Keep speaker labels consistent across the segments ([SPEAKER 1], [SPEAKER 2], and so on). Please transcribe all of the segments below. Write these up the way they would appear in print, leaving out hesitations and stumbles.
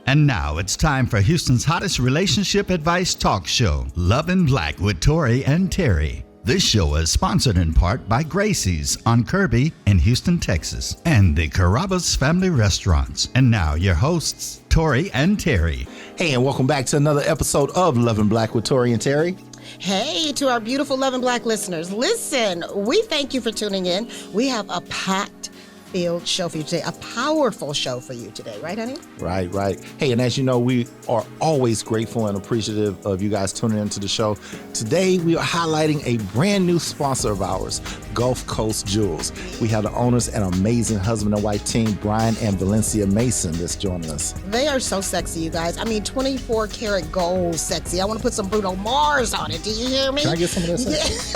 [SPEAKER 1] And now it's time for Houston's hottest relationship advice talk show, Love in Black with Tory and Teri. This show is sponsored in part by Gracie's on Kirby in Houston, Texas, and the Carrabba's Family Restaurants. And now your hosts, Tory and Teri.
[SPEAKER 2] Hey, and welcome back to another episode of Love in Black with Tory and Teri.
[SPEAKER 3] Hey, to our beautiful Love in Black listeners. Listen, we thank you for tuning in. We have a packed filled show for you today, a powerful show for you today, right, honey?
[SPEAKER 2] Right. Hey, and as you know, we are always grateful and appreciative of you guys tuning into the show. Today, we are highlighting a brand new sponsor of ours, Gulf Coast Jewelz. We have the owners and amazing husband and wife team, Brian and Valencia Mason, that's joining us.
[SPEAKER 3] They are so sexy, you guys. I mean, 24 karat gold sexy. I want to put some Bruno Mars on it. Do you hear me?
[SPEAKER 2] Can I get some of this?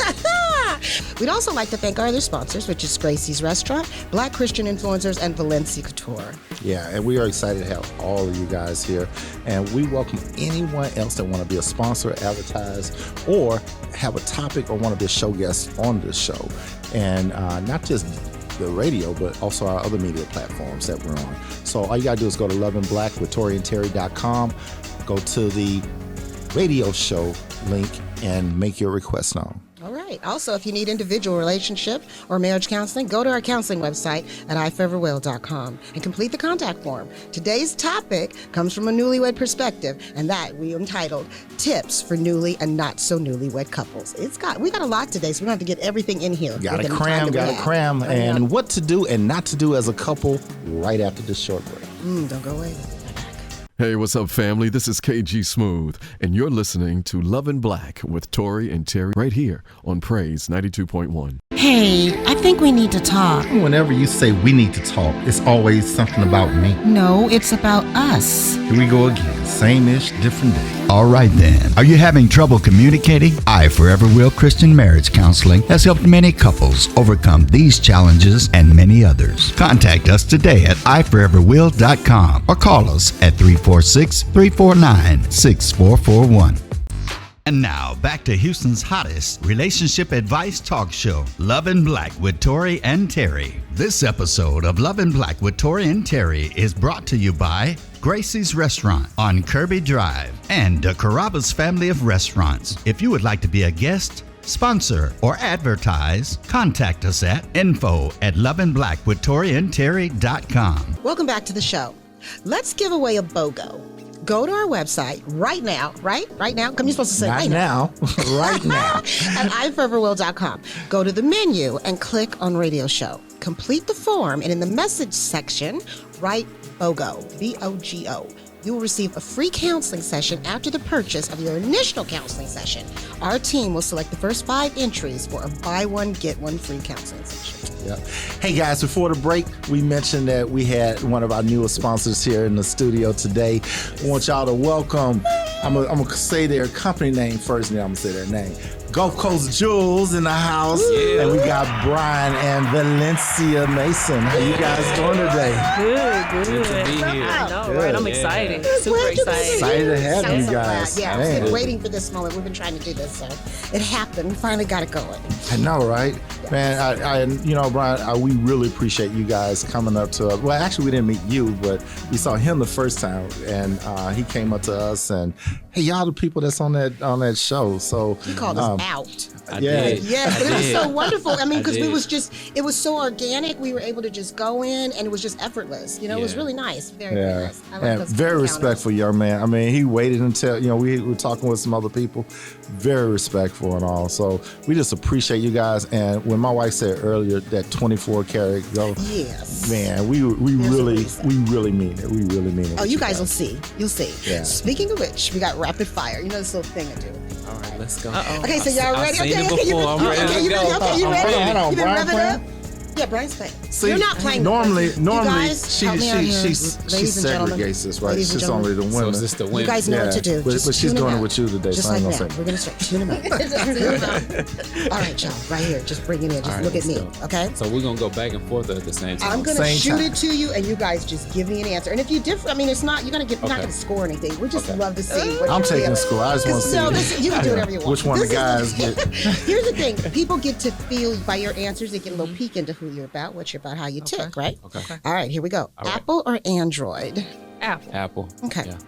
[SPEAKER 3] We'd also like to thank our other sponsors, which is Gracie's Restaurant, Black Christian Influencers, and Valencia Couture.
[SPEAKER 2] Yeah, and we are excited to have all of you guys here. And we welcome anyone else that want to be a sponsor, advertise, or have a topic or want to be a show guest on this show. And not just the radio, but also our other media platforms that we're on. So all you got to do is go to loveinblack.com, go to the radio show link, and make your request known.
[SPEAKER 3] All right. Also, if you need individual relationship or marriage counseling, go to our counseling website at iforeverwill.com and complete the contact form. Today's topic comes from a newlywed perspective, and that we entitled Tips for Newly and Not So Newlywed Couples. We got a lot today, so we're going to have to get everything in here.
[SPEAKER 2] Got to cram, and what to do and not to do as a couple right after this short break.
[SPEAKER 3] Don't go away.
[SPEAKER 4] Hey, what's up, family? This is KG Smooth, and you're listening to Love in Black with Tory and Teri right here on Praise 92.1.
[SPEAKER 3] Hey, I think we need to talk.
[SPEAKER 2] Whenever you say we need to talk, it's always something about me.
[SPEAKER 3] No, it's about us.
[SPEAKER 2] Here we go again. Same-ish, different day.
[SPEAKER 1] All right then. Are you having trouble communicating? I Forever Will Christian Marriage Counseling has helped many couples overcome these challenges and many others. Contact us today at iforeverwill.com or call us at 346-349-6441. And now, back to Houston's hottest relationship advice talk show, Love in Black with Tory and Teri. This episode of Love in Black with Tory and Teri is brought to you by Gracie's Restaurant on Kirby Drive and the Carrabba's Family of Restaurants. If you would like to be a guest, sponsor, or advertise, contact us at info@loveinbblackwithtoryandterry.com.
[SPEAKER 3] Welcome back to the show. Let's give away a BOGO. Go to our website right now, right now. Come, you're supposed to say
[SPEAKER 2] right now. Right now.
[SPEAKER 3] At iforeverwill.com. Go to the menu and click on radio show. Complete the form, and in the message section, write BOGO, B-O-G-O. You will receive a free counseling session after the purchase of your initial counseling session. Our team will select the first 5 entries for a buy one, get one free counseling session.
[SPEAKER 2] Yeah. Hey guys, before the break, we mentioned that we had one of our newest sponsors here in the studio today. I want y'all to welcome, I'm gonna say their company name first, and then I'm gonna say their name. Gulf Coast Jewelz in the house, and we got Brian and Valencia Mason. How you guys doing today?
[SPEAKER 5] Good to be here. I know, right? I'm excited. Super excited.
[SPEAKER 2] Excited to have you guys.
[SPEAKER 3] Yeah, I've been waiting for this moment. We've been trying to do this, so it happened. We finally got it going.
[SPEAKER 2] I know, right? Yes. Man, I Brian, we really appreciate you guys coming up to us. Well, actually, we didn't meet you, but we saw him the first time, and he came up to us, and hey, y'all the people that's on that show. So
[SPEAKER 3] he called us out.
[SPEAKER 5] I did.
[SPEAKER 3] Yes, it was so wonderful. I mean, because it was so organic. We were able to just go in, and it was just effortless. It was really nice. Very nice.
[SPEAKER 2] And very respectful young man. I mean, he waited until, we were talking with some other people. Very respectful and all. So we just appreciate you guys. And when my wife said earlier that 24 karat gold,
[SPEAKER 3] yes,
[SPEAKER 2] man, we really mean it. We really mean it.
[SPEAKER 3] Oh, you guys will see. You'll see.
[SPEAKER 2] Yeah.
[SPEAKER 3] Speaking of which, we got rapid fire. You know this little thing I do.
[SPEAKER 5] All right, let's go.
[SPEAKER 3] Okay, so y'all ready?
[SPEAKER 5] I've seen it before. I'm ready to go.
[SPEAKER 3] You ready?
[SPEAKER 2] Hold on,
[SPEAKER 3] You been
[SPEAKER 2] Brian
[SPEAKER 3] revving
[SPEAKER 2] playing?
[SPEAKER 3] up? Yeah, Brian's playing.
[SPEAKER 2] See,
[SPEAKER 3] you're not playing.
[SPEAKER 2] Normally,
[SPEAKER 3] you guys,
[SPEAKER 2] she
[SPEAKER 3] help me out here.
[SPEAKER 2] segregates us, right?
[SPEAKER 3] Ladies and
[SPEAKER 2] She's only the
[SPEAKER 5] So
[SPEAKER 2] women.
[SPEAKER 5] is this the
[SPEAKER 3] You
[SPEAKER 5] women?
[SPEAKER 3] guys know what to do.
[SPEAKER 2] But
[SPEAKER 3] Just
[SPEAKER 2] she's
[SPEAKER 3] tune 'em
[SPEAKER 2] doing it
[SPEAKER 3] out.
[SPEAKER 2] with you today,
[SPEAKER 3] Just
[SPEAKER 2] so I
[SPEAKER 3] like
[SPEAKER 2] ain't
[SPEAKER 3] that.
[SPEAKER 2] gonna say.
[SPEAKER 3] We're going to start. Tune them out. All right, y'all. Right here. Just bring it in. Just
[SPEAKER 5] All right,
[SPEAKER 3] look at me.
[SPEAKER 5] let's go.
[SPEAKER 3] Okay?
[SPEAKER 5] So we're going to go back and forth at the same time.
[SPEAKER 3] I'm going to
[SPEAKER 2] Same
[SPEAKER 3] shoot
[SPEAKER 2] time.
[SPEAKER 3] it to you, and you guys just give me an answer. And if you differ, I mean, it's not, you're not going to score anything. We just love to see what
[SPEAKER 2] I'm
[SPEAKER 3] you're
[SPEAKER 2] taking
[SPEAKER 3] feeling.
[SPEAKER 2] school. I just want to see.
[SPEAKER 3] No, listen, you can do whatever you want.
[SPEAKER 2] Which one the
[SPEAKER 3] This is
[SPEAKER 2] guys get?
[SPEAKER 3] Here's the thing. People get to feel by your answers, they get a little peek into who you're about, what you're about, how you tick, right?
[SPEAKER 5] Okay.
[SPEAKER 3] All right, here we go.
[SPEAKER 5] All right.
[SPEAKER 3] Apple or Android?
[SPEAKER 5] Apple.
[SPEAKER 3] Okay.
[SPEAKER 6] Yeah.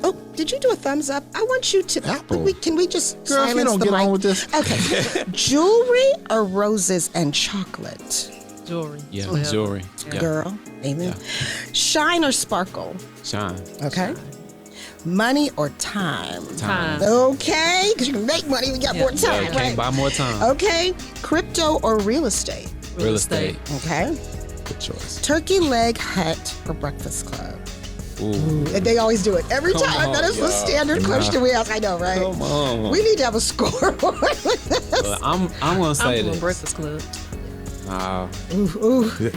[SPEAKER 3] Oh, did you do a thumbs up? I want you to.
[SPEAKER 2] Apple.
[SPEAKER 3] Can we just
[SPEAKER 2] Girl, if
[SPEAKER 3] silence
[SPEAKER 2] you don't
[SPEAKER 3] the
[SPEAKER 2] get
[SPEAKER 3] mic?
[SPEAKER 2] on with this.
[SPEAKER 3] Okay. Jewelry or roses and chocolate?
[SPEAKER 5] Jewelry.
[SPEAKER 6] Yeah,
[SPEAKER 5] Well,
[SPEAKER 6] jewelry. Yeah.
[SPEAKER 3] Girl. Amen. Shine or sparkle?
[SPEAKER 6] Shine.
[SPEAKER 3] Okay. Money or time?
[SPEAKER 5] Time.
[SPEAKER 3] Okay, because you can make money when you got more
[SPEAKER 6] Yeah,
[SPEAKER 3] time,
[SPEAKER 6] can't
[SPEAKER 3] right?
[SPEAKER 6] buy more time.
[SPEAKER 3] Okay. Crypto or real estate?
[SPEAKER 6] Real estate.
[SPEAKER 3] Okay.
[SPEAKER 2] Good choice.
[SPEAKER 3] Turkey leg hut or breakfast club?
[SPEAKER 6] Ooh.
[SPEAKER 3] And they always do it every
[SPEAKER 6] Come
[SPEAKER 3] time. That
[SPEAKER 6] on,
[SPEAKER 3] is the
[SPEAKER 6] y'all.
[SPEAKER 3] standard question we ask. I know, right?
[SPEAKER 6] Come on.
[SPEAKER 3] We need to have a scoreboard.
[SPEAKER 6] Well, I'm gonna say
[SPEAKER 5] I'm
[SPEAKER 6] this.
[SPEAKER 5] from Breakfast Club.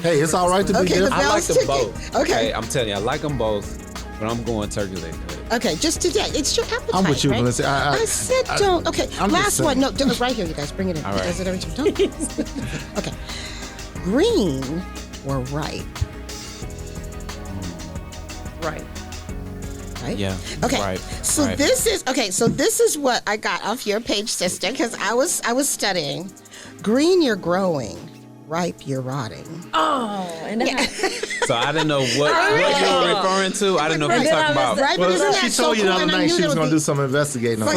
[SPEAKER 2] Hey, it's all right to be
[SPEAKER 3] Okay,
[SPEAKER 2] different.
[SPEAKER 6] I like
[SPEAKER 3] Bell's
[SPEAKER 6] them
[SPEAKER 3] ticking.
[SPEAKER 6] both.
[SPEAKER 3] Okay.
[SPEAKER 6] I'm telling you, I like them both, but I'm going turkey leg.
[SPEAKER 3] Okay, just today. It's your appetite.
[SPEAKER 2] I'm with you,
[SPEAKER 3] right?
[SPEAKER 2] Valencia.
[SPEAKER 3] I said don't. Okay,
[SPEAKER 2] I'm just
[SPEAKER 3] last one.
[SPEAKER 2] saying.
[SPEAKER 3] No, don't, right here, you guys. Bring it in.
[SPEAKER 6] All right.
[SPEAKER 3] Does it every time? Don't. Okay. Green or ripe?
[SPEAKER 5] Right.
[SPEAKER 3] Right?
[SPEAKER 6] Yeah.
[SPEAKER 3] Okay.
[SPEAKER 6] Right.
[SPEAKER 3] So
[SPEAKER 6] right.
[SPEAKER 3] this is what I got off your page, sister, because I was studying. Green, you're growing. Ripe, you're rotting.
[SPEAKER 5] Oh, and then
[SPEAKER 6] So I didn't know what you were referring to. I didn't know if
[SPEAKER 3] Right.
[SPEAKER 6] you were talking about
[SPEAKER 3] Right, but
[SPEAKER 2] Well,
[SPEAKER 3] isn't
[SPEAKER 2] she
[SPEAKER 3] that so
[SPEAKER 2] told you the
[SPEAKER 3] cool?
[SPEAKER 2] other
[SPEAKER 3] And I
[SPEAKER 2] night
[SPEAKER 3] knew
[SPEAKER 2] she
[SPEAKER 3] there
[SPEAKER 2] was
[SPEAKER 3] would
[SPEAKER 2] going to
[SPEAKER 3] be-
[SPEAKER 2] do some investigating on
[SPEAKER 3] But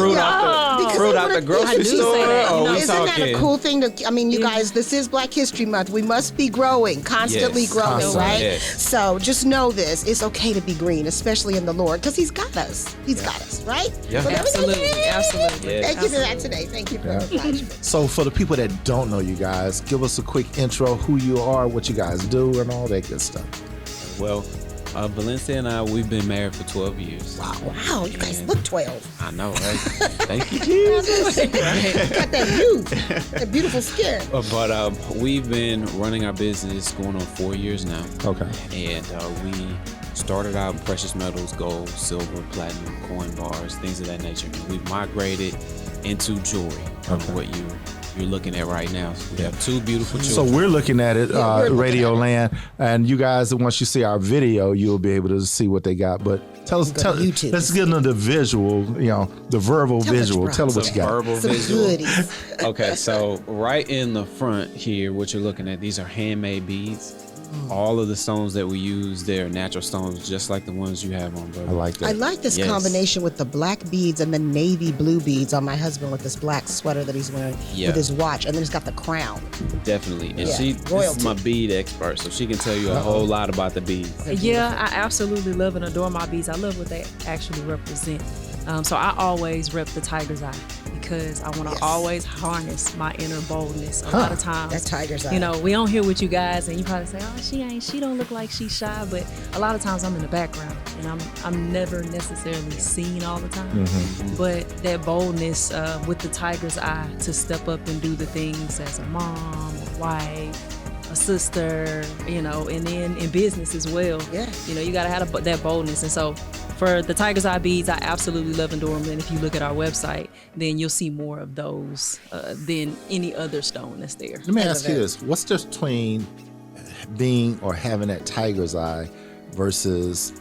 [SPEAKER 2] it.
[SPEAKER 6] fruit out the grocery
[SPEAKER 5] I do say
[SPEAKER 6] store.
[SPEAKER 5] that.
[SPEAKER 6] Or
[SPEAKER 5] No,
[SPEAKER 6] we
[SPEAKER 3] Isn't that
[SPEAKER 6] talking?
[SPEAKER 3] a cool thing to? I mean, you guys, this is Black History Month. We must be growing, constantly
[SPEAKER 6] Yes,
[SPEAKER 3] growing,
[SPEAKER 6] constantly,
[SPEAKER 3] right?
[SPEAKER 6] yes.
[SPEAKER 3] So just know this: it's okay to be green, especially in the Lord, because He's got us. He's got us, right?
[SPEAKER 6] Yeah.
[SPEAKER 3] But everything-
[SPEAKER 5] Absolutely, absolutely.
[SPEAKER 6] Yeah.
[SPEAKER 3] Thank you for that
[SPEAKER 5] Absolutely.
[SPEAKER 3] today. Thank you very much.
[SPEAKER 2] So for the people that don't know you guys, give us a quick intro, who you are, what you guys do, and all that good stuff.
[SPEAKER 6] Well, Valencia and I, we've been married for 12 years.
[SPEAKER 3] Wow, you guys look 12.
[SPEAKER 6] I know, right? Thank you, Jesus.
[SPEAKER 3] Got that youth, that beautiful skin.
[SPEAKER 6] But we've been running our business going on 4 years now.
[SPEAKER 2] Okay.
[SPEAKER 6] And we started out in precious metals, gold, silver, platinum, coin bars, things of that nature. And we've migrated into jewelry, what you're looking at right now. So we have two beautiful
[SPEAKER 2] So
[SPEAKER 6] children.
[SPEAKER 2] we're looking at it,
[SPEAKER 3] Yeah, we're looking
[SPEAKER 2] Radio
[SPEAKER 3] at it.
[SPEAKER 2] Land, and you guys, once you see our video, you'll be able to see what they got. But tell us,
[SPEAKER 3] Go to YouTube.
[SPEAKER 2] let's get into the visual, the verbal
[SPEAKER 3] Tell us,
[SPEAKER 2] visual.
[SPEAKER 3] bro.
[SPEAKER 2] Tell us what you got.
[SPEAKER 6] Verbal
[SPEAKER 3] Some
[SPEAKER 6] visual.
[SPEAKER 3] goodies.
[SPEAKER 6] Okay, so right in the front here, what you're looking at, these are handmade beads. All of the stones that we use, they're natural stones, just like the ones you have on, brother.
[SPEAKER 2] I like that.
[SPEAKER 3] I like this
[SPEAKER 6] Yes.
[SPEAKER 3] combination with the black beads and the navy blue beads on my husband with this black sweater that he's wearing
[SPEAKER 6] Yeah.
[SPEAKER 3] with his watch, and then he's got the crown.
[SPEAKER 6] Definitely. And
[SPEAKER 3] Yeah.
[SPEAKER 6] this is
[SPEAKER 3] Royalty.
[SPEAKER 6] my bead expert, so she can tell you a whole lot about the beads.
[SPEAKER 5] Yeah, I absolutely love and adore my beads. I love what they actually represent. So I always rep the tiger's eye because I want to
[SPEAKER 3] Yes.
[SPEAKER 5] always harness my inner boldness. A lot of times,
[SPEAKER 3] That tiger's eye.
[SPEAKER 5] we don't hear with you guys, and you probably say, "Oh, she don't look like she's shy," but a lot of times I'm in the background, and I'm never necessarily seen all the time. But that boldness with the tiger's eye to step up and do the things as a mom, a wife, a sister, and then in business as well.
[SPEAKER 3] Yeah.
[SPEAKER 5] You gotta have that boldness, and so. For the tiger's eye beads, I absolutely love and adore them. And if you look at our website, then you'll see more of those than any other stone that's there.
[SPEAKER 2] Let me ask you this: what's the difference between being or having that tiger's eye versus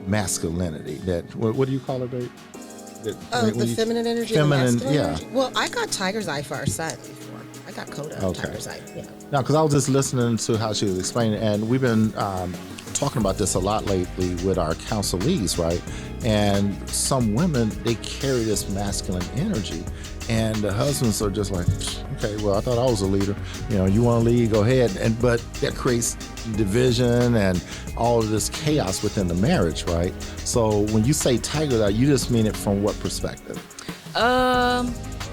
[SPEAKER 2] masculinity? That what do you call it, babe?
[SPEAKER 3] Oh, the feminine energy and the
[SPEAKER 2] Feminine,
[SPEAKER 3] masculine
[SPEAKER 2] yeah.
[SPEAKER 3] energy? Well, I got tiger's eye for our son before. I got Coda
[SPEAKER 2] Okay.
[SPEAKER 3] tiger's eye. Yeah.
[SPEAKER 2] No, because I was just listening to how she was explaining, and we've been talking about this a lot lately with our counselees, right? And some women, they carry this masculine energy, and the husbands are just like, okay, well, I thought I was a leader. You want to lead, go ahead. But that creates division and all of this chaos within the marriage, right? So when you say tiger eye, you just mean it from what perspective?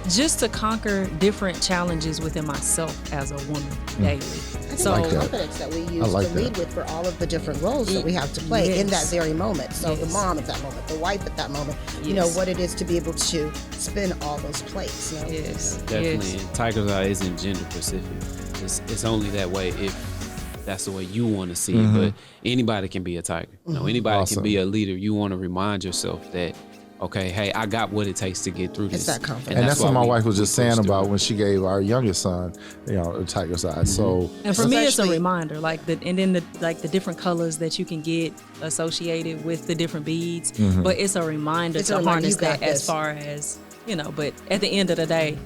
[SPEAKER 5] Just to conquer different challenges within myself as a woman daily.
[SPEAKER 3] I think
[SPEAKER 5] So
[SPEAKER 2] like that.
[SPEAKER 3] confidence that we use
[SPEAKER 2] I like
[SPEAKER 3] to lead
[SPEAKER 2] that.
[SPEAKER 3] with for all of the different roles that we have to play in that
[SPEAKER 5] Yes.
[SPEAKER 3] very moment. So the
[SPEAKER 5] Yes.
[SPEAKER 3] mom at that moment, the wife at that moment,
[SPEAKER 5] Yes.
[SPEAKER 3] what it is to be able to spin all those plates.
[SPEAKER 5] yes,
[SPEAKER 6] Definitely.
[SPEAKER 5] yes.
[SPEAKER 6] And tiger's eye isn't gender specific. It's only that way if that's the way you want to see it. But anybody can be a tiger. Anybody
[SPEAKER 2] Awesome.
[SPEAKER 6] can be a leader. You want to remind yourself that, okay, hey, I got what it takes to get through this.
[SPEAKER 3] It's that confidence.
[SPEAKER 2] And that's what
[SPEAKER 6] why
[SPEAKER 2] my
[SPEAKER 6] we-
[SPEAKER 2] wife was just
[SPEAKER 6] we push
[SPEAKER 2] saying
[SPEAKER 6] through
[SPEAKER 2] about
[SPEAKER 6] it.
[SPEAKER 2] when she gave our youngest son, a tiger's eye. So
[SPEAKER 5] And for me, it's a
[SPEAKER 3] Especially-
[SPEAKER 5] reminder, and then the different colors that you can get associated with the different beads. But it's a reminder
[SPEAKER 3] It's a
[SPEAKER 5] to
[SPEAKER 3] reminder,
[SPEAKER 5] harness
[SPEAKER 3] you got
[SPEAKER 5] that as
[SPEAKER 3] this.
[SPEAKER 5] far as, but at the end of the day,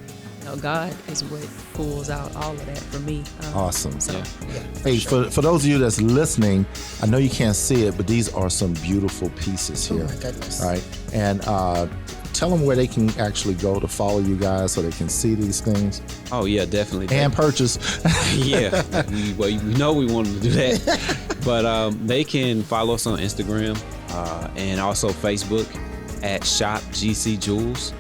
[SPEAKER 5] God is what pulls out all of that for me.
[SPEAKER 2] Awesome.
[SPEAKER 5] So,
[SPEAKER 2] Hey, for those of you that's listening, I know you can't see it, but these are some beautiful pieces here.
[SPEAKER 3] Oh my goodness.
[SPEAKER 2] All right. And tell them where they can actually go to follow you guys so they can see these things
[SPEAKER 6] Oh yeah, definitely.
[SPEAKER 2] and purchase.
[SPEAKER 6] Yeah, we know we want them to do that, but they can follow us on Instagram and also Facebook at Shop GC Jewelz.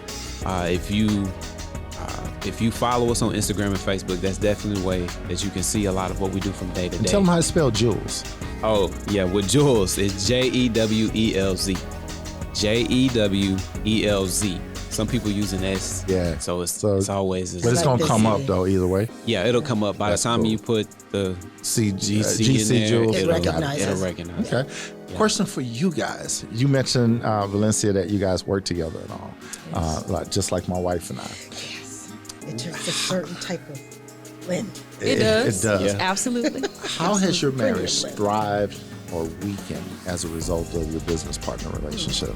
[SPEAKER 6] If you follow us on Instagram and Facebook, that's definitely a way that you can see a lot of what we do from day to
[SPEAKER 2] And
[SPEAKER 6] day.
[SPEAKER 2] tell them how to spell Jewelz.
[SPEAKER 6] Oh yeah, with Jewelz, it's Jewelz. Jewelz. Some people use an S.
[SPEAKER 2] Yeah.
[SPEAKER 6] So it's always.
[SPEAKER 2] But it's going to
[SPEAKER 3] like
[SPEAKER 2] come
[SPEAKER 3] this.
[SPEAKER 2] up, though, either way.
[SPEAKER 6] Yeah, it'll come up by
[SPEAKER 2] That's
[SPEAKER 6] the time
[SPEAKER 2] cool.
[SPEAKER 6] you put the
[SPEAKER 2] See,
[SPEAKER 6] GC in there.
[SPEAKER 2] Jewelz.
[SPEAKER 3] It recognizes.
[SPEAKER 6] It'll recognize.
[SPEAKER 2] Okay. Question for you guys. You mentioned, Valencia, that you guys work together and all, just like my wife and I.
[SPEAKER 3] Yes. It takes a certain type of blend.
[SPEAKER 5] it does.
[SPEAKER 2] It does.
[SPEAKER 6] Yeah.
[SPEAKER 5] Absolutely.
[SPEAKER 2] How has your marriage
[SPEAKER 3] Brilliant.
[SPEAKER 2] thrived or weakened as a result of your business partner relationship?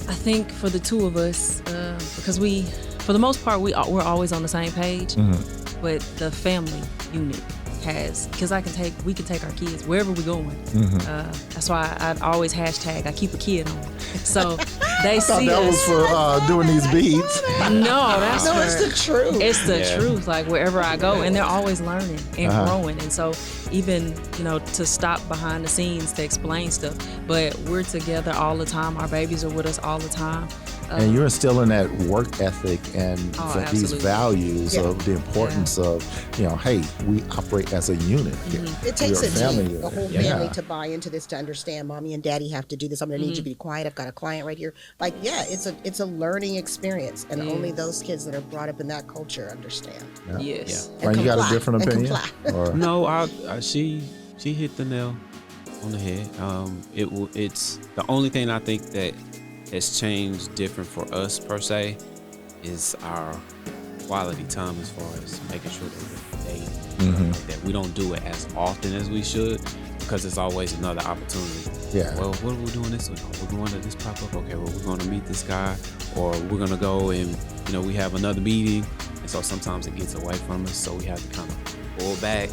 [SPEAKER 5] I think for the two of us, because for the most part, we're always on the same page, but the family unit because we can take our kids wherever we're going. That's why I always hashtag I keep a kid on. So they see
[SPEAKER 2] That was
[SPEAKER 5] us.
[SPEAKER 2] for doing these beads.
[SPEAKER 5] No, that's
[SPEAKER 3] No,
[SPEAKER 5] for,
[SPEAKER 3] it's the truth.
[SPEAKER 5] It's the
[SPEAKER 6] Yeah.
[SPEAKER 5] truth. Like wherever I go, and they're always learning and growing. And so even to stop behind the scenes to explain stuff, but we're together all the time. Our babies are with us all the time.
[SPEAKER 2] And you're instilling that work ethic and
[SPEAKER 5] Oh,
[SPEAKER 2] these
[SPEAKER 5] absolutely.
[SPEAKER 2] values
[SPEAKER 3] Yeah.
[SPEAKER 2] of the importance of, hey, we operate as a unit here.
[SPEAKER 3] It takes
[SPEAKER 2] We're
[SPEAKER 3] a
[SPEAKER 2] family
[SPEAKER 3] team,
[SPEAKER 2] unit.
[SPEAKER 3] the whole
[SPEAKER 2] Yeah.
[SPEAKER 3] family to buy into this, to understand mommy and daddy have to do this. I'm going to need you to be quiet. I've got a client right here. Like, it's a learning experience. And only those kids that are brought up in that culture understand.
[SPEAKER 5] Yes.
[SPEAKER 3] And
[SPEAKER 2] Right, you got a
[SPEAKER 3] comply,
[SPEAKER 2] different
[SPEAKER 3] and
[SPEAKER 2] opinion?
[SPEAKER 3] comply.
[SPEAKER 2] Or,
[SPEAKER 6] No, she hit the nail on the head. It's the only thing I think that has changed different for us per se is our quality time as far as making sure that we're dating, that we don't do it as often as we should because it's always another opportunity.
[SPEAKER 2] Yeah.
[SPEAKER 6] Well, what are we doing this week? Oh, we're going to this pop up. Okay, well, we're going to meet this guy, or we're going to go and we have another meeting, and so sometimes it gets away from us. So we have to kind of pull back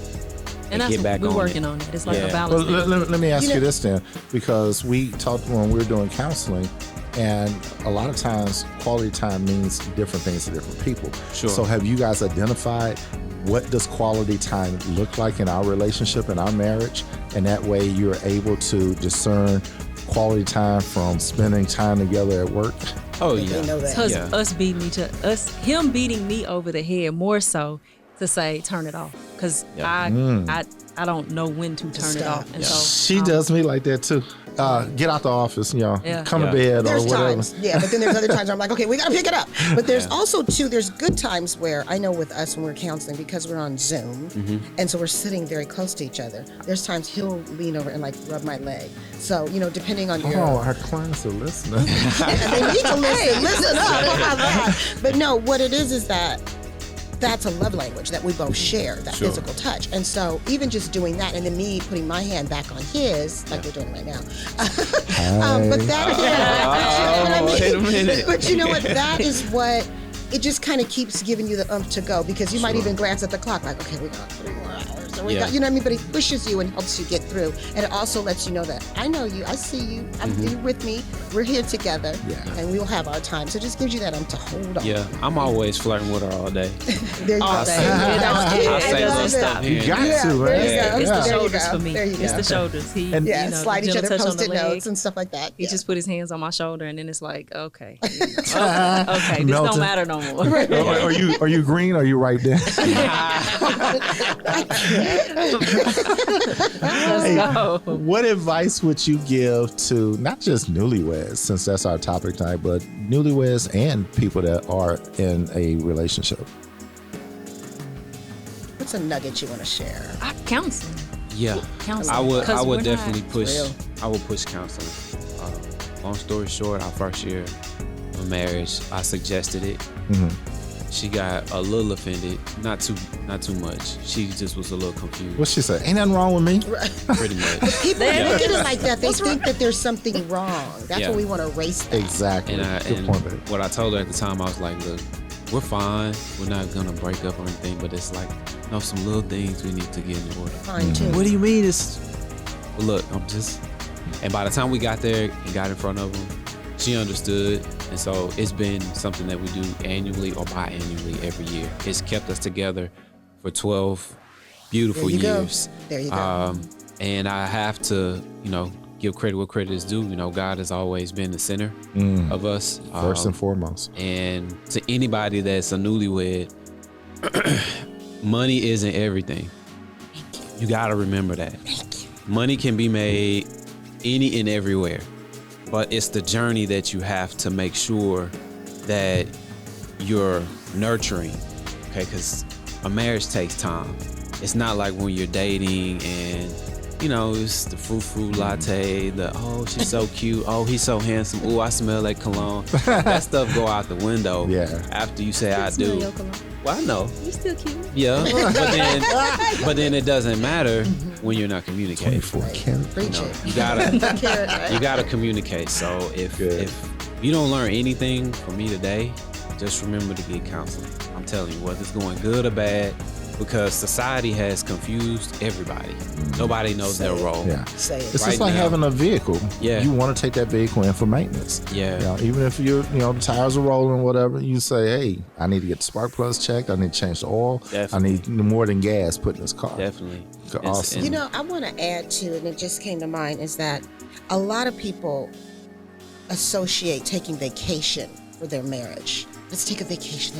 [SPEAKER 5] And
[SPEAKER 6] get
[SPEAKER 5] that's
[SPEAKER 6] back
[SPEAKER 5] we're
[SPEAKER 6] on
[SPEAKER 5] working
[SPEAKER 6] it.
[SPEAKER 5] on it. It's like
[SPEAKER 6] Yeah.
[SPEAKER 5] a
[SPEAKER 2] well,
[SPEAKER 5] balance.
[SPEAKER 2] let me ask
[SPEAKER 3] You
[SPEAKER 2] you
[SPEAKER 3] know-
[SPEAKER 2] this then, because we talked when we were doing counseling, and a lot of times quality time means different things to different people.
[SPEAKER 6] Sure.
[SPEAKER 2] So have you guys identified what does quality time look like in our relationship, in our marriage? And that way you're able to discern quality time from spending time together at work?
[SPEAKER 6] Oh
[SPEAKER 3] They
[SPEAKER 6] yeah.
[SPEAKER 3] know that.
[SPEAKER 5] Because
[SPEAKER 6] Yeah.
[SPEAKER 5] us beating each other, him beating me over the head more so to say turn it off. Because I don't know when to turn it
[SPEAKER 3] Stop.
[SPEAKER 5] off. And
[SPEAKER 6] Yeah.
[SPEAKER 5] so
[SPEAKER 2] She does me like that too. Get out the office,
[SPEAKER 5] Yeah.
[SPEAKER 2] come
[SPEAKER 6] Yeah.
[SPEAKER 2] to bed
[SPEAKER 3] There's
[SPEAKER 2] or whatever.
[SPEAKER 3] times, but then there's other times where I'm like, okay, we got to pick it up. But there's also, too, there's good times where I know with us when we're counseling, because we're on Zoom, and so we're sitting very close to each other, there's times he'll lean over and like rub my leg. So, depending on your...
[SPEAKER 2] Oh, our clients are listening.
[SPEAKER 3] They need to listen up. How about that? But no, what it is that's a love language that we both share, that physical touch. And so even just doing that and then me putting my hand back on his, like we're doing right now. But that,
[SPEAKER 6] Wait a minute.
[SPEAKER 3] But you know what? That is what, it just kind of keeps giving you the to go, because you might even glance at the clock like, okay, we got 3 more hours. Or we got, But he pushes you and helps you get through. And it also lets you know that I know you, I see you, you're with me, we're here together, and we'll have our time. So it just gives you that to hold on.
[SPEAKER 6] Yeah, I'm always flirting with her all day.
[SPEAKER 3] There you
[SPEAKER 5] all
[SPEAKER 3] go.
[SPEAKER 5] day.
[SPEAKER 6] I
[SPEAKER 5] It
[SPEAKER 6] say
[SPEAKER 5] doesn't
[SPEAKER 6] little
[SPEAKER 5] stop.
[SPEAKER 6] stuff
[SPEAKER 2] You
[SPEAKER 6] here.
[SPEAKER 2] got to,
[SPEAKER 3] there
[SPEAKER 2] right?
[SPEAKER 3] you go.
[SPEAKER 5] It's the
[SPEAKER 3] There you
[SPEAKER 5] shoulders
[SPEAKER 3] go.
[SPEAKER 5] for me.
[SPEAKER 3] There you
[SPEAKER 5] It's
[SPEAKER 3] go.
[SPEAKER 5] the shoulders. He,
[SPEAKER 2] And-
[SPEAKER 3] Yeah,
[SPEAKER 5] the
[SPEAKER 3] slide each
[SPEAKER 5] gentle
[SPEAKER 3] other
[SPEAKER 5] touch on the
[SPEAKER 3] post-it
[SPEAKER 5] leg.
[SPEAKER 3] notes and stuff like that.
[SPEAKER 5] He
[SPEAKER 3] Yeah.
[SPEAKER 5] just put his hands on my shoulder, and then it's like, okay, okay, this don't matter no more.
[SPEAKER 2] Are you green or are you right there?
[SPEAKER 5] Let's go.
[SPEAKER 2] What advice would you give to not just newlyweds, since that's our topic tonight, but newlyweds and people that are in a relationship?
[SPEAKER 3] What's a nugget you want to share?
[SPEAKER 5] Counseling.
[SPEAKER 6] Yeah,
[SPEAKER 5] Counseling.
[SPEAKER 6] I would
[SPEAKER 5] 'Cause we're
[SPEAKER 6] definitely
[SPEAKER 5] not
[SPEAKER 6] push.
[SPEAKER 3] real.
[SPEAKER 6] I would push counseling. Long story short, our first year of marriage, I suggested it. She got a little offended, not too much. She just was a little confused,
[SPEAKER 2] What she say? Ain't nothing wrong with me.
[SPEAKER 6] pretty much.
[SPEAKER 3] People look at it like that. They think that there's something wrong. That's
[SPEAKER 6] Yeah.
[SPEAKER 3] what we want to erase that.
[SPEAKER 2] Exactly.
[SPEAKER 6] And
[SPEAKER 2] Good point, babe.
[SPEAKER 6] what I told her at the time, I was like, look, we're fine. We're not gonna break up or anything, but it's like, some little things we need to get in order.
[SPEAKER 3] Fine too.
[SPEAKER 6] What do you mean? Look, and by the time we got there and got in front of him, she understood. And so it's been something that we do annually or biannually every year. It's kept us together for 12 beautiful years.
[SPEAKER 3] There you go.
[SPEAKER 6] And I have to, give credit where credit is due. God has always been the center of us.
[SPEAKER 2] First and foremost.
[SPEAKER 6] And to anybody that's a newlywed, money isn't everything. You got to remember that. Money can be made any and everywhere, but it's the journey that you have to make sure that you're nurturing, okay? Because a marriage takes time. It's not like when you're dating and, it's the frou-frou latte, she's so cute, he's so handsome, I smell like cologne. That stuff go out the window after you say I do. Well, I know.
[SPEAKER 5] You're still cute.
[SPEAKER 6] Yeah, but then it doesn't matter when you're not communicating.
[SPEAKER 2] 24 karat.
[SPEAKER 6] You gotta communicate. So if you don't learn anything from me today, just remember to get counseling. I'm telling you, whether it's going good or bad, because society has confused everybody. Nobody knows their role.
[SPEAKER 2] Yeah.
[SPEAKER 3] Say it.
[SPEAKER 2] It's
[SPEAKER 6] Right
[SPEAKER 2] just like
[SPEAKER 6] now.
[SPEAKER 2] having a vehicle.
[SPEAKER 6] Yeah.
[SPEAKER 2] You want to take that vehicle in for maintenance.
[SPEAKER 6] Yeah.
[SPEAKER 2] Even if you're, the tires are rolling, whatever, you say, hey, I need to get the spark plugs checked. I need to change the oil.
[SPEAKER 6] Definitely.
[SPEAKER 2] I need more than gas put in this car.
[SPEAKER 6] Definitely.
[SPEAKER 2] Awesome.
[SPEAKER 3] I want to add to, and it just came to mind, is that a lot of people associate taking vacation for their marriage. Let's take a vacation.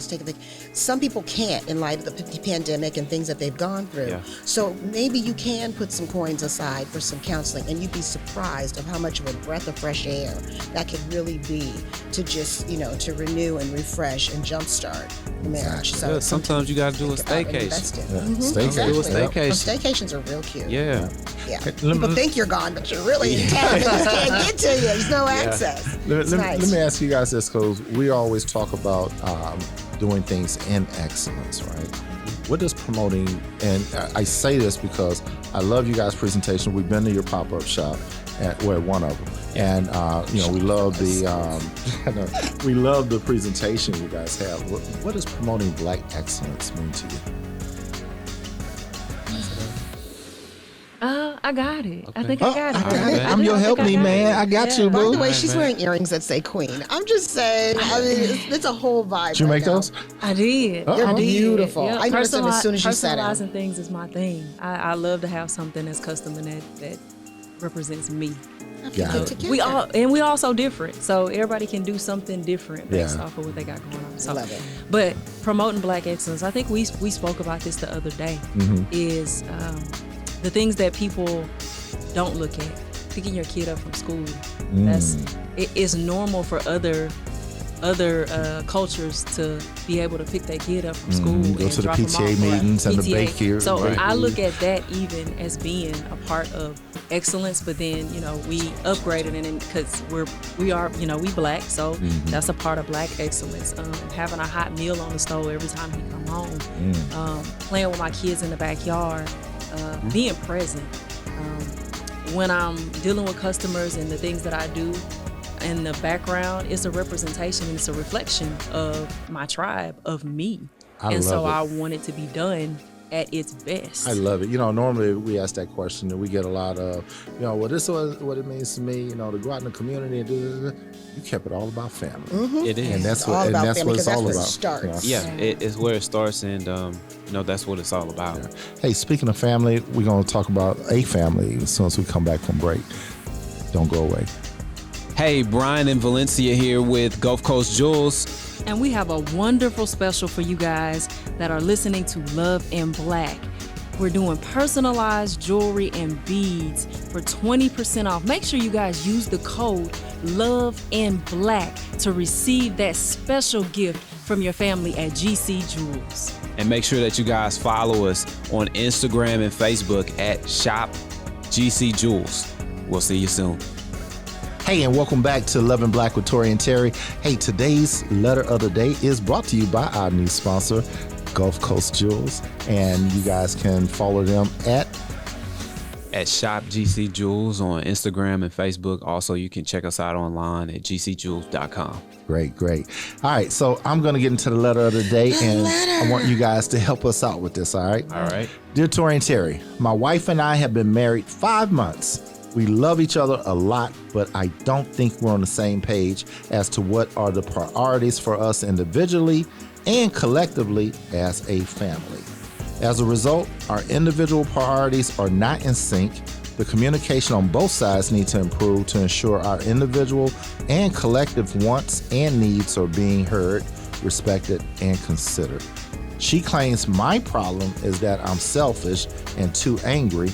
[SPEAKER 3] Some people can't in light of the pandemic and things that they've gone through.
[SPEAKER 6] Yeah.
[SPEAKER 3] So maybe you can put some coins aside for some counseling, and you'd be surprised of how much of a breath of fresh air that could really be to just, to renew and refresh and jumpstart the marriage. So
[SPEAKER 6] sometimes you got to do a
[SPEAKER 3] think about and
[SPEAKER 6] staycation.
[SPEAKER 3] invest in.
[SPEAKER 2] Staycation.
[SPEAKER 6] Do a staycation.
[SPEAKER 3] Staycations are real cute.
[SPEAKER 6] Yeah.
[SPEAKER 3] Yeah. People think you're gone, but you're really in town. They just can't get to you. There's no access.
[SPEAKER 2] Let me ask you guys this, because we always talk about doing things in excellence, right? What does promoting, and I say this because I love you guys' presentation. We've been to your pop-up shop at one of them, and we love the presentation you guys have. What does promoting Black excellence mean to you?
[SPEAKER 5] I got it. I think I got it.
[SPEAKER 2] I'm your help me, man. I got you,
[SPEAKER 3] By
[SPEAKER 2] boo.
[SPEAKER 3] the way, she's wearing earrings that say Queen. I'm just saying, it's a whole vibe.
[SPEAKER 2] Did you make those?
[SPEAKER 5] I did.
[SPEAKER 3] They're
[SPEAKER 5] I did.
[SPEAKER 3] beautiful.
[SPEAKER 5] Yeah.
[SPEAKER 3] I noticed them as soon as you said it.
[SPEAKER 5] Personalizing things is my thing. I love to have something that's custom and that represents me.
[SPEAKER 2] Got it.
[SPEAKER 5] We all so different, so everybody can do something different based off of what they got going on. So,
[SPEAKER 3] Love it.
[SPEAKER 5] But promoting Black excellence, I think we spoke about this the other day. Is the things that people don't look at. Picking your kid up from school. It's normal for other cultures to be able to pick their kid up from school
[SPEAKER 2] Go
[SPEAKER 5] and
[SPEAKER 2] to the
[SPEAKER 5] drop them
[SPEAKER 2] PTA
[SPEAKER 5] off for a
[SPEAKER 2] meetings and the
[SPEAKER 5] PTA.
[SPEAKER 2] daycare.
[SPEAKER 5] So
[SPEAKER 2] Right.
[SPEAKER 5] I look at that even as being a part of excellence, but then we upgraded it because we Black, so that's a part of Black excellence. Having a hot meal on the stove every time he come home, playing with my kids in the backyard, being present. When I'm dealing with customers and the things that I do in the background, it's a representation and it's a reflection of my tribe, of me.
[SPEAKER 2] I
[SPEAKER 5] want it to be done at its best.
[SPEAKER 2] I love it. Normally we ask that question and we get a lot of, this is what it means to me, to go out in the community and do. You kept it all about family.
[SPEAKER 6] It is.
[SPEAKER 2] And that's
[SPEAKER 3] all
[SPEAKER 2] what
[SPEAKER 3] about
[SPEAKER 2] that's
[SPEAKER 3] family,
[SPEAKER 2] what it's all
[SPEAKER 3] that's
[SPEAKER 2] about.
[SPEAKER 3] where it starts.
[SPEAKER 6] Yeah, it's where it starts, and that's what it's all about.
[SPEAKER 2] Yeah. Hey, speaking of family, we're going to talk about a family as soon as we come back from break. Don't go away.
[SPEAKER 6] Hey, Brian and Valencia here with Gulf Coast Jewelz.
[SPEAKER 5] And we have a wonderful special for you guys that are listening to Love in Black. We're doing personalized jewelry and beads for 20% off. Make sure you guys use the code Love in Black to receive that special gift from your family at GC Jewelz.
[SPEAKER 6] And make sure that you guys follow us on Instagram and Facebook at Shop GC Jewelz. We'll see you soon.
[SPEAKER 2] Hey, and welcome back to Love and Black with Tory and Teri. Hey, today's letter of the day is brought to you by our new sponsor, Gulf Coast Jewelz. And you guys can follow them at
[SPEAKER 6] at Shop GC Jewelz on Instagram and Facebook. Also, you can check us out online at gcjewelz.com.
[SPEAKER 2] Great. All right, so I'm going to get into the letter of the day, and I want you guys to help us out with this, all right?
[SPEAKER 6] All right.
[SPEAKER 2] Dear Tory and Teri, my wife and I have been married 5 months. We love each other a lot, but I don't think we're on the same page as to what are the priorities for us individually and collectively as a family. As a result, our individual priorities are not in sync. The communication on both sides needs to improve to ensure our individual and collective wants and needs are being heard, respected, and considered. She claims my problem is that I'm selfish and too angry.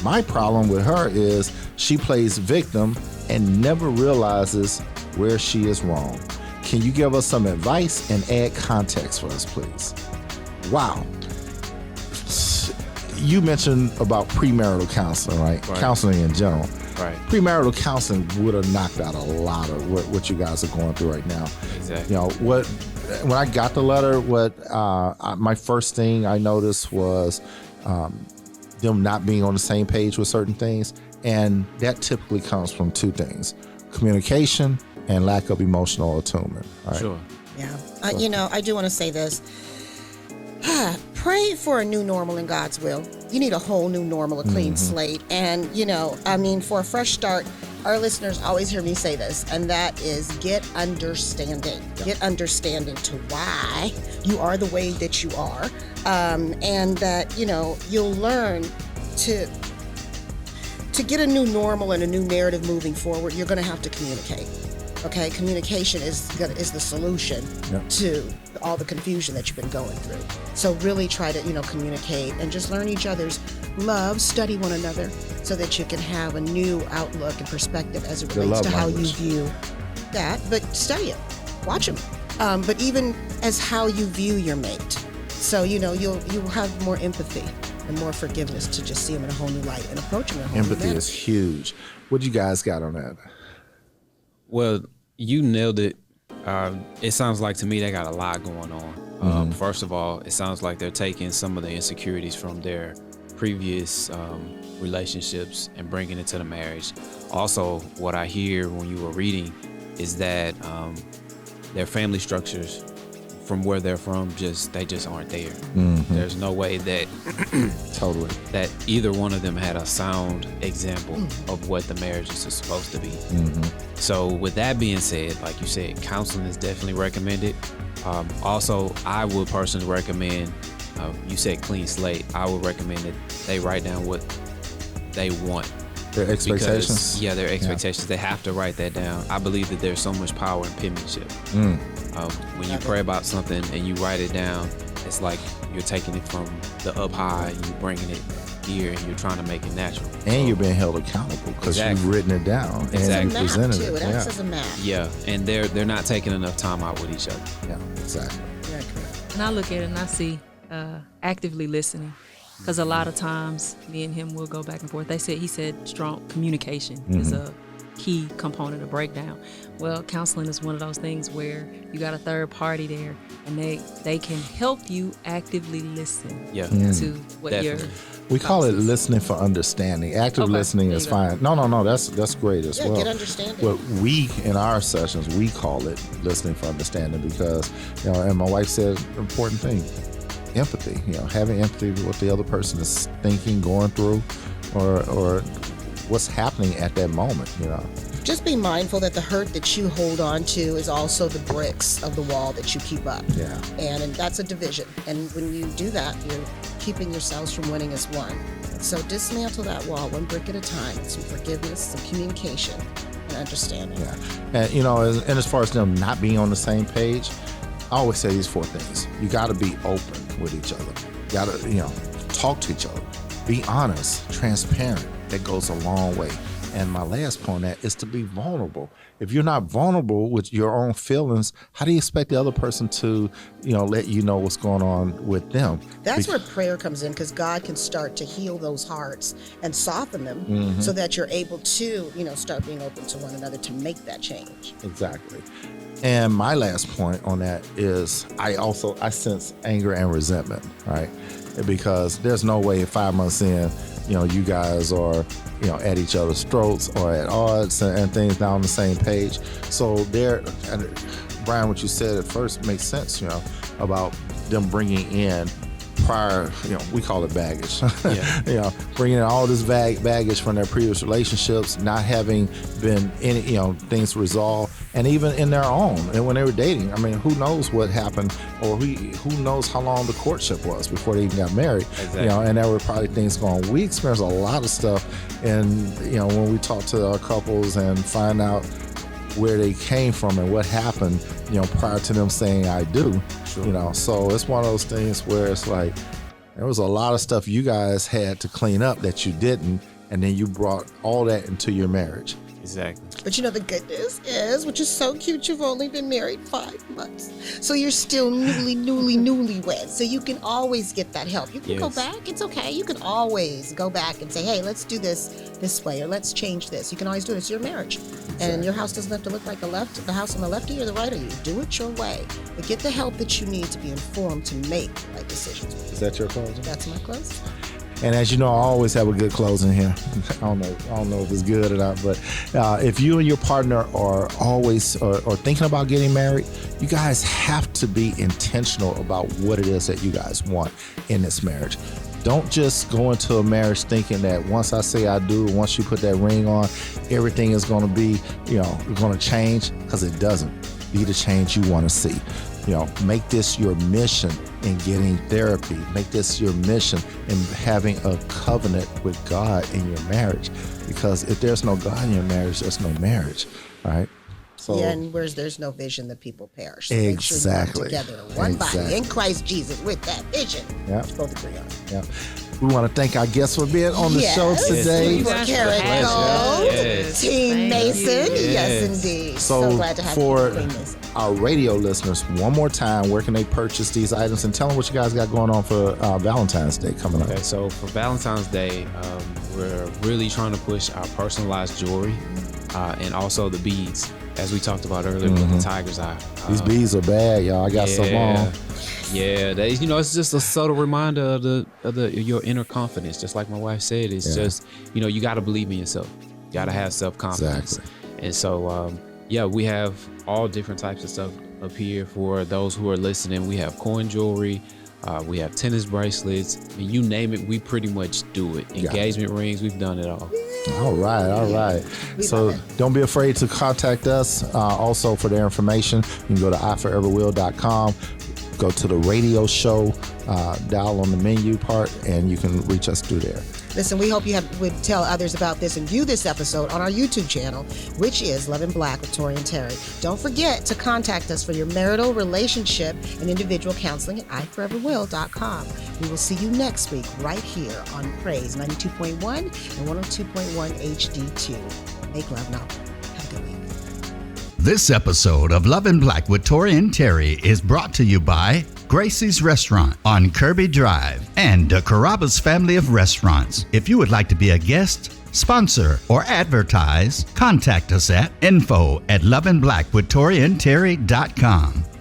[SPEAKER 2] My problem with her is she plays victim and never realizes where she is wrong. Can you give us some advice and add context for us, please? Wow. You mentioned about premarital counseling, right? Counseling in general.
[SPEAKER 6] Right.
[SPEAKER 2] Premarital counseling would have knocked out a lot of what you guys are going through right now.
[SPEAKER 6] Exactly.
[SPEAKER 2] When I got the letter, my first thing I noticed was them not being on the same page with certain things. And that typically comes from two things: communication and lack of emotional attunement. Right?
[SPEAKER 6] Sure.
[SPEAKER 3] Yeah. I do want to say this. Pray for a new normal in God's will. You need a whole new normal, a clean slate. And, for a fresh start, our listeners always hear me say this, and that is get understanding. Yeah. Get understanding to why you are the way that you are. And that, you'll learn to get a new normal and a new narrative moving forward. You're going to have to communicate. Okay, communication is the solution to all the confusion that you've been going through. So really try to, communicate and just learn each other's love, study one another so that you can have a new outlook and perspective as it relates to how you view that. But study it, watch them. But even as how you view your mate. So, you'll have more empathy and more forgiveness to just see them in a whole new light and approach them in a whole new
[SPEAKER 2] Empathy
[SPEAKER 3] manner.
[SPEAKER 2] is huge. What you guys got on that?
[SPEAKER 6] Well, you nailed it. It sounds like to me they got a lot going on. First of all, it sounds like they're taking some of the insecurities from their previous relationships and bringing it to the marriage. Also, what I hear when you were reading is that their family structures from where they're from they just aren't there. There's no way that
[SPEAKER 2] Totally.
[SPEAKER 6] that either one of them had a sound example of what the marriage is supposed to be. So with that being said, like you said, counseling is definitely recommended. Also, I would personally recommend, you said clean slate, I would recommend that they write down what they want.
[SPEAKER 2] Their expectations?
[SPEAKER 6] Because, their expectations. They have to write that down. I believe that there's so much power in penmanship. When you pray about something and you write it down, it's like you're taking it from the up high and you're bringing it here and you're trying to make it natural.
[SPEAKER 2] And you're being held accountable because you've written it down and you presented it.
[SPEAKER 3] It acts as a map.
[SPEAKER 6] Yeah, and they're not taking enough time out with each other.
[SPEAKER 2] Yeah, exactly.
[SPEAKER 3] Very correct.
[SPEAKER 5] And I look at it and I see actively listening. Because a lot of times, me and him will go back and forth. He said strong communication is a key component of breakdown. Well, counseling is one of those things where you got a third party there, and they can help you actively listen to what you're.
[SPEAKER 2] We call it listening for understanding. Active listening is fine. No, that's great as well.
[SPEAKER 3] Get understanding.
[SPEAKER 2] But we, in our sessions, we call it listening for understanding because, and my wife said an important thing. Empathy, having empathy with what the other person is thinking, going through, or what's happening at that moment,
[SPEAKER 3] Just be mindful that the hurt that you hold on to is also the bricks of the wall that you keep up.
[SPEAKER 2] Yeah.
[SPEAKER 3] And that's a division. And when you do that, you're keeping yourselves from winning as one. So dismantle that wall one brick at a time. Some forgiveness, some communication, and understanding.
[SPEAKER 2] Yeah. And as far as them not being on the same page, I always say these 4 things. You got to be open with each other. You got to, talk to each other. Be honest, transparent. That goes a long way. And my last point on that is to be vulnerable. If you're not vulnerable with your own feelings, how do you expect the other person to, let you know what's going on with them?
[SPEAKER 3] That's where prayer comes in, because God can start to heal those hearts and soften them so that you're able to, start being open to one another to make that change.
[SPEAKER 2] Exactly. And my last point on that is I sense anger and resentment, right? Because there's no way 5 months in you guys are, at each other's throats or at odds and things not on the same page. So there, and Brian, what you said at first makes sense, about them bringing in prior, we call it baggage.
[SPEAKER 6] Yeah.
[SPEAKER 2] Bringing in all this baggage from their previous relationships, not having been any, things resolved, and even in their own. And when they were dating, I mean, who knows what happened, or who knows how long the courtship was before they even got married.
[SPEAKER 6] Exactly.
[SPEAKER 2] And there were probably things going on. We experienced a lot of stuff, and when we talk to our couples and find out where they came from and what happened, prior to them saying I do. Sure. So it's one of those things where it's like there was a lot of stuff you guys had to clean up that you didn't, and then you brought all that into your marriage.
[SPEAKER 6] Exactly.
[SPEAKER 3] But the good news is, which is so cute, you've only been married 5 months. So you're still newlywed. So you can always get that help. You can go back. It's okay. You can always go back and say, hey, let's do this way, or let's change this. You can always do this. It's your marriage. Exactly. And your house doesn't have to look like the house on the left or the right of you. Do it your way. But get the help that you need to be informed to make the right decisions.
[SPEAKER 2] Is that your closing?
[SPEAKER 3] That's my closing.
[SPEAKER 2] And as you know, I always have a good closing here. I don't know if it's good or not, but if you and your partner are always or thinking about getting married, you guys have to be intentional about what it is that you guys want in this marriage. Don't just go into a marriage thinking that once I say I do, once you put that ring on, everything is going to be, going to change, because it doesn't. Be the change you want to see. Make this your mission in getting therapy. Make this your mission in having a covenant with God in your marriage. Because if there's no God in your marriage, there's no marge, right? So,
[SPEAKER 3] and where there's no vision, the people perish. So
[SPEAKER 2] exactly.
[SPEAKER 3] Make sure you work together, one body in Christ Jesus with that vision.
[SPEAKER 2] Yeah.
[SPEAKER 3] Which both agree on.
[SPEAKER 2] Yeah. We want to thank our guests for being on the show today.
[SPEAKER 3] Carrot Gold, Team Mason. Yes, indeed.
[SPEAKER 2] So
[SPEAKER 3] glad to have
[SPEAKER 2] for
[SPEAKER 3] you, Mason.
[SPEAKER 2] Our radio listeners, one more time, where can they purchase these items? And tell them what you guys got going on for Valentine's Day coming up.
[SPEAKER 6] Okay, so for Valentine's Day, we're really trying to push our personalized jewelry and also the beads, as we talked about earlier with the tiger's eye.
[SPEAKER 2] These beads are bad, y'all. I got some on.
[SPEAKER 6] Yeah, it's just a subtle reminder of your inner confidence. Just like my wife said, it's just, you got to believe in yourself. You got to have self-confidence. Exactly. And so, we have all different types of stuff up here for those who are listening. We have coin jewelry. We have tennis bracelets. I mean, you name it, we pretty much do it. Engagement rings, we've done it all.
[SPEAKER 2] All right. So don't be afraid to contact us. Also, for their information, you can go to iforeverwill.com. Go to the radio show, dial on the menu part, and you can reach us through there.
[SPEAKER 3] Listen, we hope you would tell others about this and view this episode on our YouTube channel, which is Love and Black with Tory and Teri. Don't forget to contact us for your marital, relationship, and individual counseling at iforeverwill.com. We will see you next week right here on Praise 92.1 and 102.1 HD2. Make love, not war. Have a good week.
[SPEAKER 1] This episode of Love and Black with Tory and Teri is brought to you by Gracie's Restaurant on Kirby Drive and the Carrabba's family of restaurants. If you would like to be a guest, sponsor, or advertise, contact us at info@loveandblackwithtoriandterry.com.